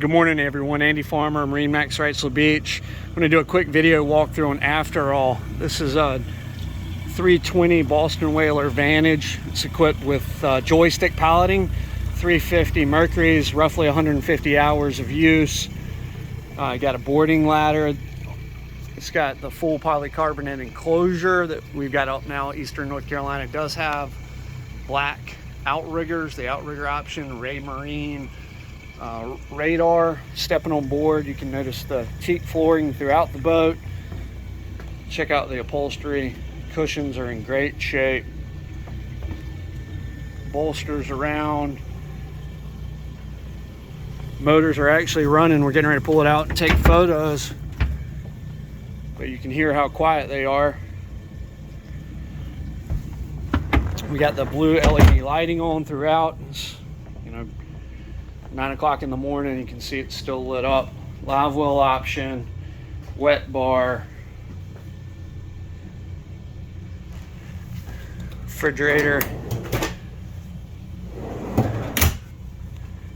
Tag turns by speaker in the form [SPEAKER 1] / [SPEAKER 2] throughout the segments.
[SPEAKER 1] Good morning, everyone. Andy Farmer, MarineMax Wrightsville Beach. I'm going to do a quick video walkthrough on After All. This is a 320 Boston Whaler Vantage. It's equipped with joystick piloting, 350 Mercury's, roughly 150 hours of use. Got a boarding ladder. It's got the full polycarbonate enclosure that we've got out now. Eastern North Carolina does have black outriggers, the outrigger option, Ray Marine. Radar. Stepping on board, you can notice the teak flooring throughout the boat. Check out the upholstery. Cushions are in great shape. Bolsters around. Motors are actually running. We're getting ready to pull it out and take photos, but you can hear how quiet they are. We got the blue LED lighting on throughout. It's, 9 o'clock in the morning, you can see it's still lit up. Live well option, wet bar, refrigerator.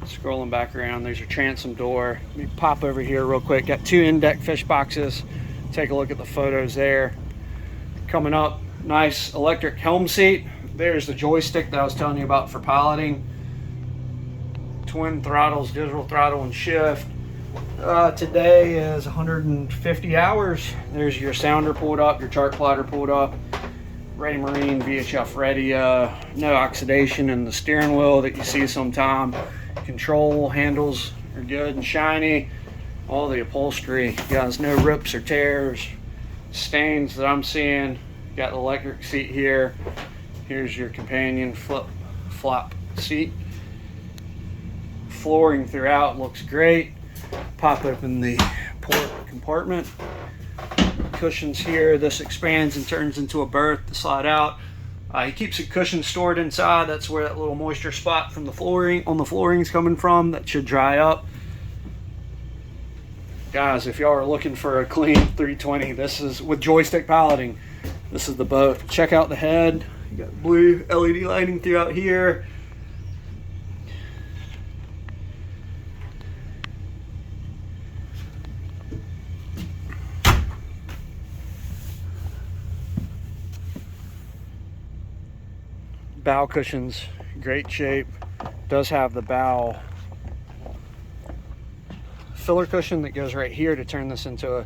[SPEAKER 1] Scrolling back around, there's your transom door. Let me pop over here real quick. Got 2 in-deck fish boxes. Take a look at the photos there. Coming up, nice electric helm seat. There's the joystick that I was telling you about for piloting. Twin throttles, digital throttle and shift. Today is 150 hours. There's your sounder pulled up, your chart plotter pulled up. Ray Marine VHF ready. No oxidation in the steering wheel that you see sometime. Control handles are good and shiny. All the upholstery, guys, no rips or tears, stains that I'm seeing. Got the electric seat here. Here's your companion flop seat. Flooring throughout looks great. Pop open the port compartment. Cushions here. This expands and turns into a berth to slide out. He keeps a cushion stored inside. That's where that little moisture spot from the flooring on the flooring is coming from. That should dry up. Guys, if y'all are looking for a clean 320, this is with joystick piloting. This is the boat. Check out the head. You got blue LED lighting throughout here. Bow cushions, great shape. Does have the bow filler cushion that goes right here to turn this into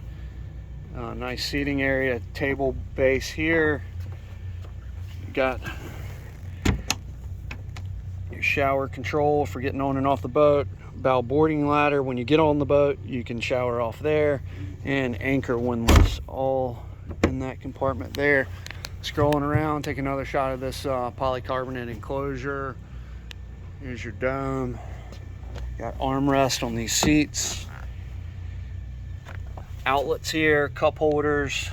[SPEAKER 1] a nice seating area. Table base here. You got your shower control for getting on and off the boat. Bow boarding ladder. When you get on the boat, you can shower off there. And anchor windlass all in that compartment there. Scrolling around, take another shot of this polycarbonate enclosure. Here's your dome. Got armrest on these seats. Outlets here, cup holders,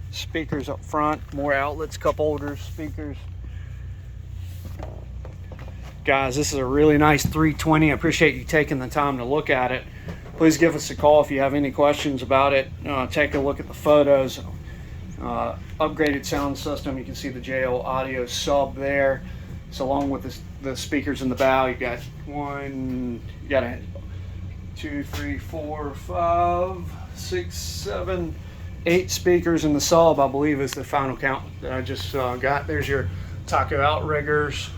[SPEAKER 1] speakers up front, more outlets, cup holders, speakers. Guys, this is a really nice 320. I appreciate you taking the time to look at it. Please give us a call if you have any questions about it. Take a look at the photos. Upgraded sound system. You can see the JL audio sub there. So along with the speakers in the bow, you got 2, 3, 4, 5, 6, 7, 8 speakers in the sub, I believe is the final count that I just got. There's your taco outriggers.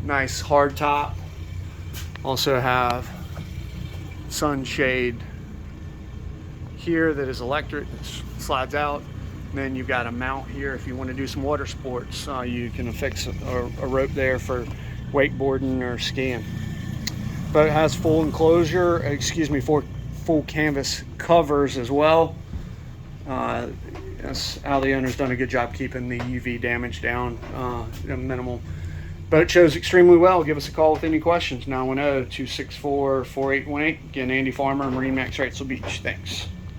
[SPEAKER 1] Nice hard top. Also have sunshade here that is electric. Slides out. And then you've got a mount here if you want to do some water sports. You can affix a rope there for wakeboarding or skiing. But it has full enclosure, full canvas covers as well. That's how the owner's done a good job keeping the UV damage down, minimal. But it shows extremely well. Give us a call with any questions. 910-264-4818. Again, Andy Farmer, MarineMax Wrightsville Beach. Thanks.